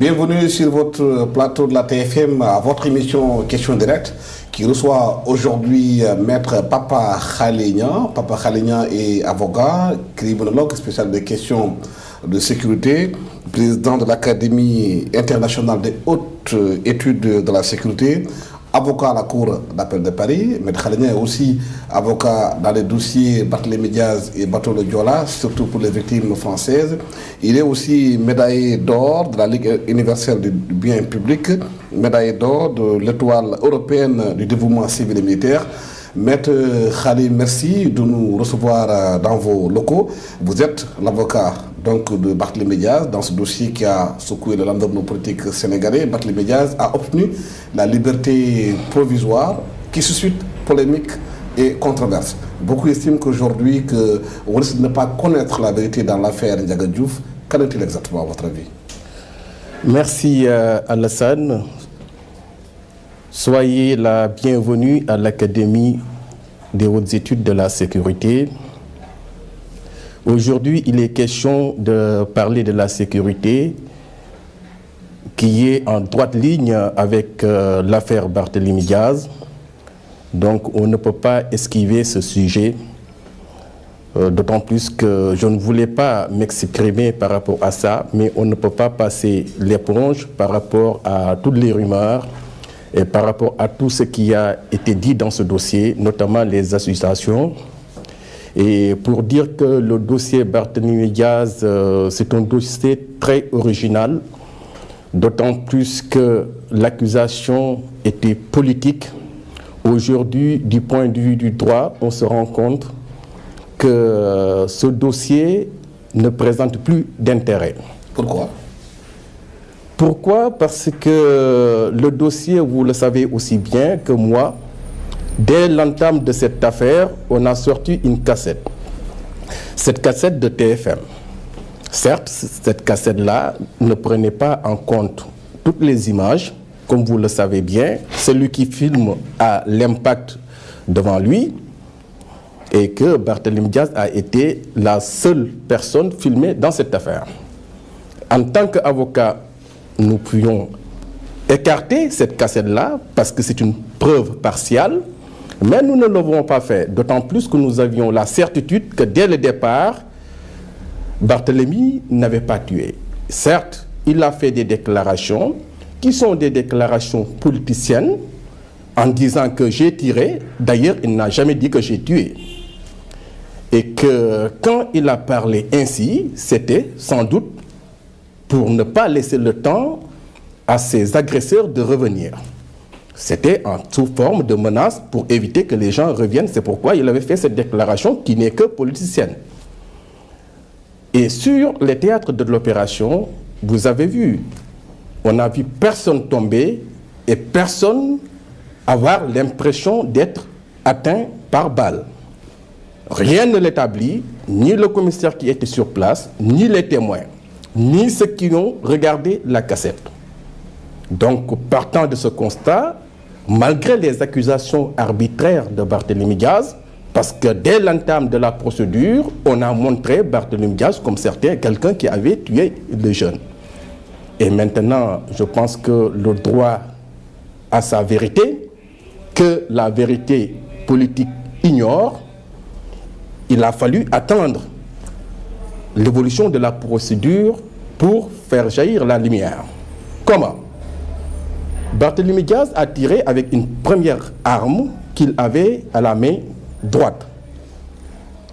Bienvenue sur votre plateau de la TFM à votre émission Question Directe qui reçoit aujourd'hui Maître Papa Khalignan. Papa Khalignan est avocat, criminologue spécial des questions de sécurité, président de l'Académie internationale des hautes études de la sécurité, avocat à la Cour d'appel de Paris. Maître Khalignan est aussi avocat dans les dossiers Barthélémy Diaz et Bato Le Joola, surtout pour les victimes françaises. Il est aussi médaillé d'or de la Ligue universelle du bien public, médaillé d'or de l'étoile européenne du dévouement civil et militaire. Maître Khalignan, merci de nous recevoir dans vos locaux. Vous êtes l'avocat donc de Barthélémy Diaz dans ce dossier qui a secoué le landerneau politique sénégalais. Barthélémy Diaz a obtenu la liberté provisoire qui suscite polémique et controverse. Beaucoup estiment qu'aujourd'hui on risque de ne pas connaître la vérité dans l'affaire Ndiaga Diouf. Qu'en est-il exactement à votre avis? Merci Alassane. Soyez la bienvenue à l'Académie des hautes études de la sécurité. Aujourd'hui, il est question de parler de la sécurité qui est en droite ligne avec l'affaire Barthélémy Diaz. Donc, on ne peut pas esquiver ce sujet, d'autant plus que je ne voulais pas m'exprimer par rapport à ça, mais on ne peut pas passer l'éponge par rapport à toutes les rumeurs et par rapport à tout ce qui a été dit dans ce dossier, notamment les accusations. Et pour dire que le dossier Barthélémy Diaz, c'est un dossier très original, d'autant plus que l'accusation était politique. Aujourd'hui, du point de vue du droit, on se rend compte que ce dossier ne présente plus d'intérêt. Pourquoi? Pourquoi? Parce que le dossier, vous le savez aussi bien que moi, dès l'entame de cette affaire, on a sorti une cassette. Cette cassette de TFM. Certes, cette cassette-là ne prenait pas en compte toutes les images, comme vous le savez bien. Celui qui filme a l'impact devant lui et que Barthélémy Diaz a été la seule personne filmée dans cette affaire. En tant qu'avocat, nous pouvions écarter cette cassette-là parce que c'est une preuve partiale, mais nous ne l'avons pas fait, d'autant plus que nous avions la certitude que dès le départ, Barthélémy n'avait pas tué. Certes, il a fait des déclarations qui sont des déclarations politiciennes en disant que j'ai tiré. D'ailleurs, il n'a jamais dit que j'ai tué. Et que quand il a parlé ainsi, c'était sans doute pour ne pas laisser le temps à ses agresseurs de revenir. C'était en sous forme de menace pour éviter que les gens reviennent. C'est pourquoi il avait fait cette déclaration qui n'est que politicienne. Et sur les théâtres de l'opération, vous avez vu, on n'a vu personne tomber et personne avoir l'impression d'être atteint par balle. Rien ne l'établit, ni le commissaire qui était sur place, ni les témoins, ni ceux qui ont regardé la cassette. Donc, partant de ce constat, malgré les accusations arbitraires de Barthélémy Diaz, parce que dès l'entame de la procédure, on a montré Barthélémy Diaz comme quelqu'un qui avait tué le jeune. Et maintenant, je pense que le droit a sa vérité, que la vérité politique ignore. Il a fallu attendre l'évolution de la procédure pour faire jaillir la lumière. Comment? Barthélémy Diaz a tiré avec une première arme qu'il avait à la main droite.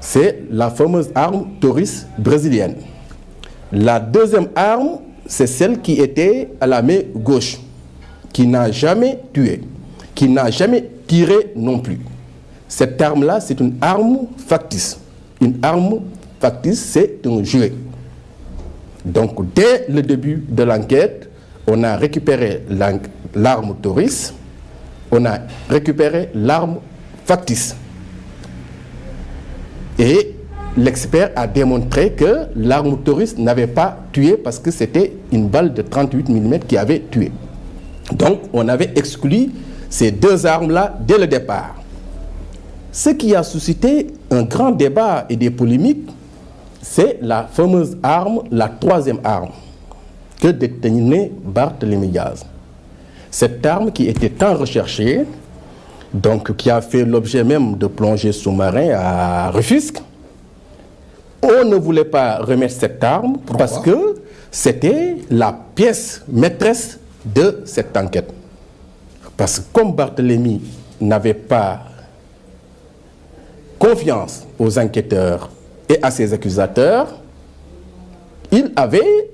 C'est la fameuse arme Taurus brésilienne. La deuxième arme, c'est celle qui était à la main gauche, qui n'a jamais tué, qui n'a jamais tiré non plus. Cette arme-là, c'est une arme factice. Une arme factice, c'est un jouet. Donc, dès le début de l'enquête, on a récupéré l'arme Taurus, on a récupéré l'arme factice. Et l'expert a démontré que l'arme Taurus n'avait pas tué parce que c'était une balle de 38 mm qui avait tué. Donc, on avait exclu ces deux armes-là dès le départ. Ce qui a suscité un grand débat et des polémiques, c'est la fameuse arme, la troisième arme. que détenait Barthélémy Diaz. Cette arme qui était tant recherchée, donc qui a fait l'objet même de plongées sous-marins à Rufisque, on ne voulait pas remettre cette arme. Pourquoi? Parce que c'était la pièce maîtresse de cette enquête. Parce que comme Barthélémy n'avait pas confiance aux enquêteurs et à ses accusateurs, il avait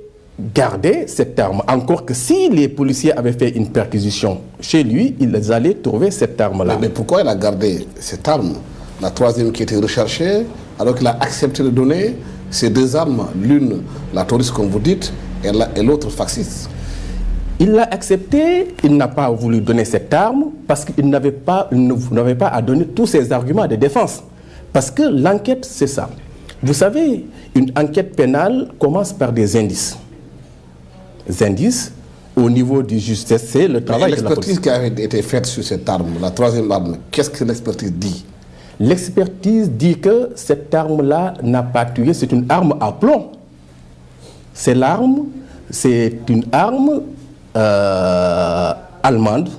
gardé cette arme. Encore que si les policiers avaient fait une perquisition chez lui, ils allaient trouver cette arme-là. Mais pourquoi il a gardé cette arme, la troisième qui était recherchée, alors qu'il a accepté de donner ces deux armes, l'une la taurus comme vous dites, et l'autre Faxis? Il l'a accepté, il n'a pas voulu donner cette arme parce qu'il n'avait pas à donner tous ses arguments de défense. Parce que l'enquête, c'est ça. Vous savez, une enquête pénale commence par des indices. Les indices, au niveau du justice, c'est le travail de la police. L'expertise qui avait été faite sur cette arme, la troisième arme, qu'est-ce que l'expertise dit? L'expertise dit que cette arme-là n'a pas tué, c'est une arme à plomb. C'est une arme allemande,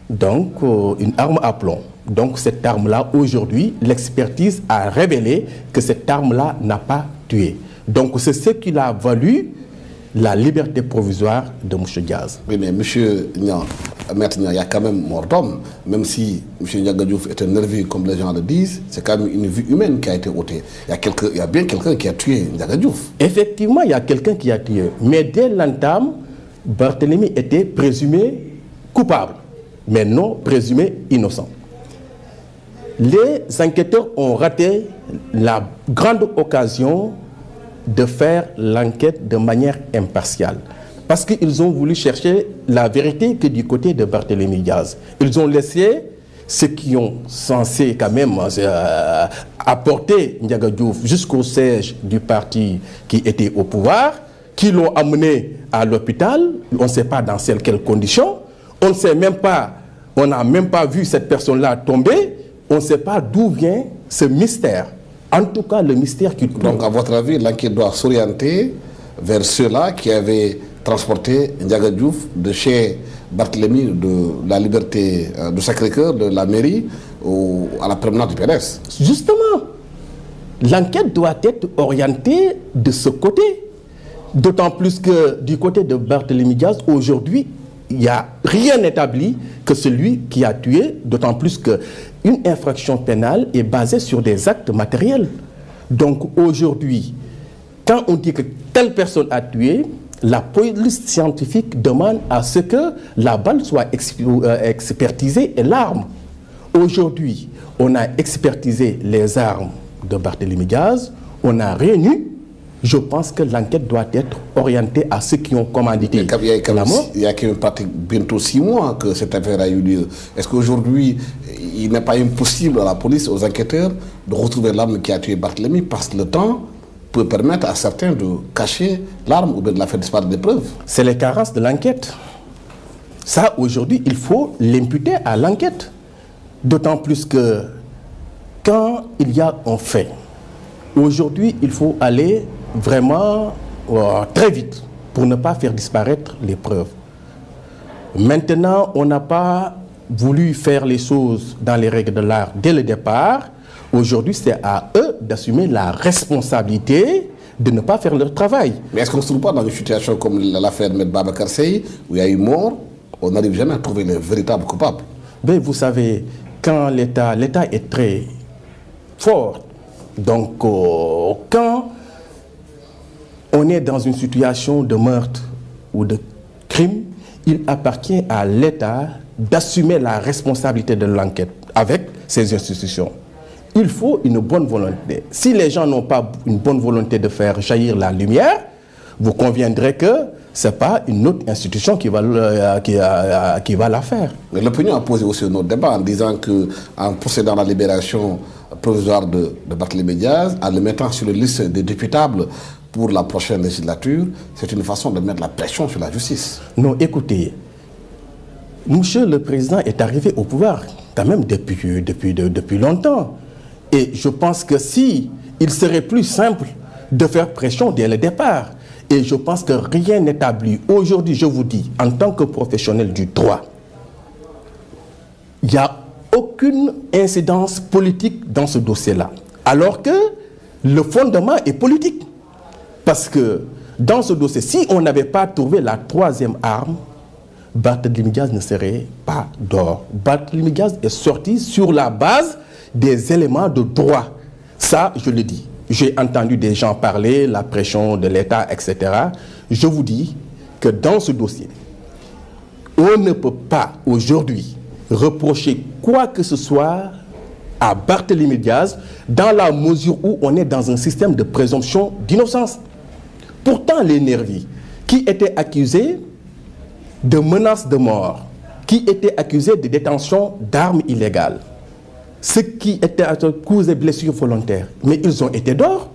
donc une arme à plomb. Donc cette arme-là, aujourd'hui, l'expertise a révélé que cette arme-là n'a pas tué. Donc c'est ce qui a valu la liberté provisoire de M. Diaz. Oui, mais M. Niang, Maître Niang, il y a quand même mort d'homme. Même si M. Ndiaga Diouf était nerveux, comme les gens le disent, c'est quand même une vie humaine qui a été ôtée. Il y a bien quelqu'un qui a tué Ndiaga Diouf. Effectivement, il y a quelqu'un qui a tué. Mais dès l'entame, Barthélémy était présumé coupable, mais non présumé innocent. Les enquêteurs ont raté la grande occasion de faire l'enquête de manière impartiale. Parce qu'ils ont voulu chercher la vérité que du côté de Barthélémy Diaz. Ils ont laissé ceux qui ont censé quand même apporter Ndiaga Diouf jusqu'au siège du parti qui était au pouvoir, qui l'ont amené à l'hôpital. On ne sait pas dans quelles conditions. On ne sait même pas, on n'a même pas vu cette personne-là tomber. On ne sait pas d'où vient ce mystère. En tout cas, le mystère qui... Donc, à votre avis, l'enquête doit s'orienter vers ceux-là qui avaient transporté Ndiaga Diouf de chez Barthélémy, de la Liberté, de Sacré-Cœur, de la mairie, à la permanence du PDS. Justement, l'enquête doit être orientée de ce côté. D'autant plus que du côté de Barthélémy Diaz, aujourd'hui, il n'y a rien établi que celui qui a tué, d'autant plus qu'une infraction pénale est basée sur des actes matériels. Donc aujourd'hui, quand on dit que telle personne a tué, la police scientifique demande à ce que la balle soit expertisée et l'arme. Aujourd'hui, on a expertisé les armes de Barthélémy Diaz, on a réuni. Je pense que l'enquête doit être orientée à ceux qui ont commandité la mort. Il y a quand même bientôt 6 mois que cette affaire a eu lieu. Est-ce qu'aujourd'hui, il n'est pas impossible à la police, aux enquêteurs, de retrouver l'arme qui a tué Barthélémy parce que le temps peut permettre à certains de cacher l'arme ou de la faire disparaître des preuves? C'est les carences de l'enquête. Ça, aujourd'hui, il faut l'imputer à l'enquête. D'autant plus que quand il y a un fait, aujourd'hui, il faut aller vraiment très vite pour ne pas faire disparaître les preuves. Maintenant, on n'a pas voulu faire les choses dans les règles de l'art dès le départ. Aujourd'hui, c'est à eux d'assumer la responsabilité de ne pas faire leur travail. Mais est-ce qu'on ne se trouve pas dans une situation comme l'affaire de Babacar Seye, où il y a eu mort, on n'arrive jamais à trouver les véritables coupables? Ben, vous savez, quand l'État est très fort, donc quand on est dans une situation de meurtre ou de crime, il appartient à l'État d'assumer la responsabilité de l'enquête avec ses institutions. Il faut une bonne volonté. Si les gens n'ont pas une bonne volonté de faire jaillir la lumière, vous conviendrez que ce n'est pas une autre institution qui va la faire. Mais l'opinion a posé aussi un autre débat en disant qu'en procédant à la libération provisoire de Barthélémy Diaz, en le mettant sur la liste des députables pour la prochaine législature, c'est une façon de mettre la pression sur la justice. Non, écoutez, Monsieur le Président est arrivé au pouvoir quand même depuis longtemps. Et je pense que si il serait plus simple de faire pression dès le départ Et je pense que rien n'établit. Aujourd'hui, je vous dis, en tant que professionnel du droit, il n'y a aucune incidence politique dans ce dossier-là. Alors que le fondement est politique. Parce que dans ce dossier, si on n'avait pas trouvé la troisième arme, Barthélémy Diaz ne serait pas dehors. Barthélémy Diaz est sorti sur la base des éléments de droit. Ça, je le dis. J'ai entendu des gens parler, la pression de l'État, etc. Je vous dis que dans ce dossier, on ne peut pas aujourd'hui reprocher quoi que ce soit à Barthélémy Diaz dans la mesure où on est dans un système de présomption d'innocence. Pourtant, les nervis qui étaient accusés de menaces de mort, qui étaient accusés de détention d'armes illégales, ceux qui étaient à cause de blessures volontaires, mais ils ont été dehors.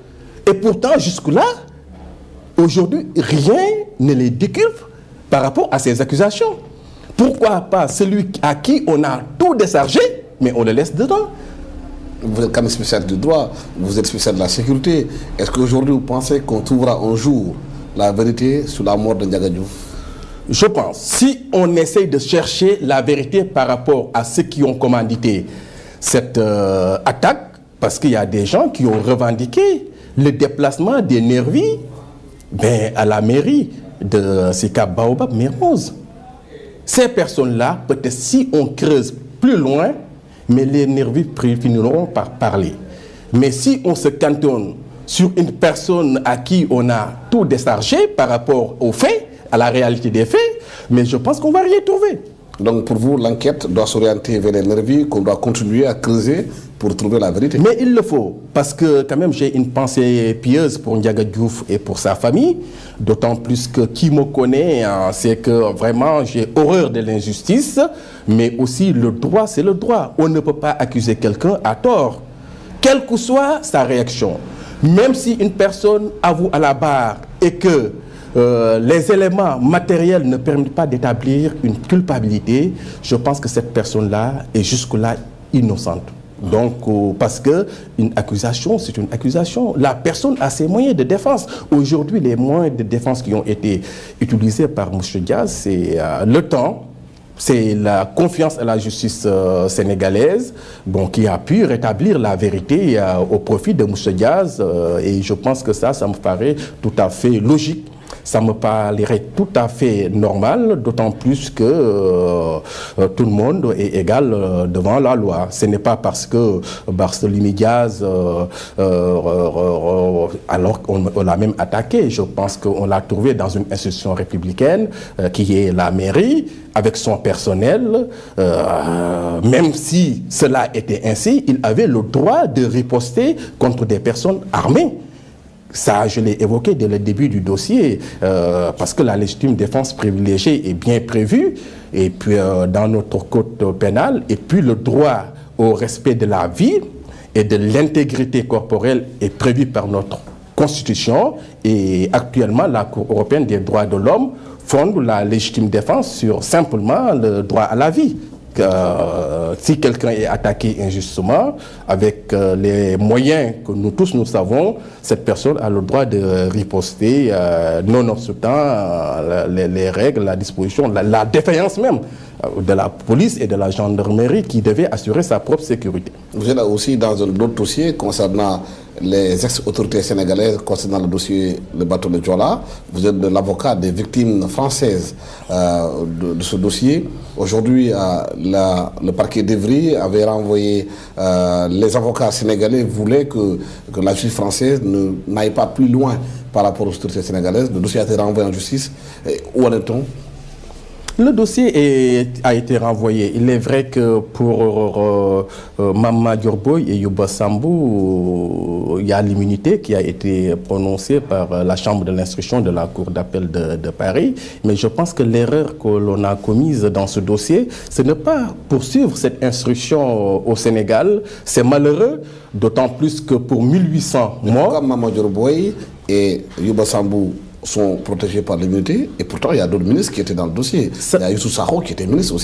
Et pourtant, jusque-là, aujourd'hui, rien ne les déculpe par rapport à ces accusations. Pourquoi pas celui à qui on a tout déchargé, mais on le laisse dedans? Vous êtes quand même spécialiste du droit, vous êtes spécialiste de la sécurité. Est-ce qu'aujourd'hui, vous pensez qu'on trouvera un jour la vérité sur la mort de Ndiaga Diouf? Je pense, si on essaye de chercher la vérité par rapport à ceux qui ont commandité cette attaque, parce qu'il y a des gens qui ont revendiqué le déplacement des nervis à la mairie de Sicap Baobab Mermoz. Ces personnes-là, peut-être si on creuse plus loin, mais les nervis finiront par parler. Mais si on se cantonne sur une personne à qui on a tout déchargé par rapport aux faits, à la réalité des faits, mais je pense qu'on va rien trouver. Donc pour vous, l'enquête doit s'orienter vers les nervis, qu'on doit continuer à creuser pour trouver la vérité. Mais il le faut, parce que quand même j'ai une pensée pieuse pour Ndiaga Diouf et pour sa famille, d'autant plus que qui me connaît, c'est que vraiment j'ai horreur de l'injustice, mais aussi le droit, c'est le droit. On ne peut pas accuser quelqu'un à tort, quelle que soit sa réaction. Même si une personne avoue à la barre et que les éléments matériels ne permettent pas d'établir une culpabilité, je pense que cette personne-là est jusque-là innocente. Donc, parce qu'une accusation, c'est une accusation. La personne a ses moyens de défense. Aujourd'hui, les moyens de défense qui ont été utilisés par M. Diaz, c'est le temps, c'est la confiance à la justice sénégalaise qui a pu rétablir la vérité au profit de M. Diaz. Et je pense que ça me paraît tout à fait logique. Ça me paraît tout à fait normal, d'autant plus que tout le monde est égal devant la loi. Ce n'est pas parce que Barthélémy Diaz, alors qu'on l'a même attaqué, je pense qu'on l'a trouvé dans une institution républicaine qui est la mairie, avec son personnel, même si cela était ainsi, il avait le droit de riposter contre des personnes armées. Ça, je l'ai évoqué dès le début du dossier, parce que la légitime défense privilégiée est bien prévue, et puis dans notre code pénal, et puis le droit au respect de la vie et de l'intégrité corporelle est prévu par notre Constitution, et actuellement la Cour européenne des droits de l'homme fonde la légitime défense sur simplement le droit à la vie. Si quelqu'un est attaqué injustement, avec les moyens que nous tous nous savons, cette personne a le droit de riposter, nonobstant les règles, la disposition, la défaillance même de la police et de la gendarmerie qui devait assurer sa propre sécurité. Vous êtes aussi dans un autre dossier concernant les ex-autorités sénégalaises, concernant le dossier le bateau de Joola. Vous êtes l'avocat des victimes françaises de ce dossier. Aujourd'hui, le parquet d'Evry avait renvoyé, les avocats sénégalais voulaient que la justice française n'aille pas plus loin par rapport aux autorités sénégalaises. Le dossier a été renvoyé en justice. Où en est-on? Le dossier a été renvoyé. Il est vrai que pour Mama Diorboy et Youba Sambou, il y a l'immunité qui a été prononcée par la Chambre de l'instruction de la Cour d'appel de Paris. Mais je pense que l'erreur que l'on a commise dans ce dossier, ce n'est pas poursuivre cette instruction au Sénégal. C'est malheureux, d'autant plus que pour 1800 morts... Pourquoi Mama Diorboy et Youba Sambou sont protégés par l'immunité, et pourtant il y a d'autres ministres qui étaient dans le dossier. Il y a Youssou Sakho qui était ministre aussi.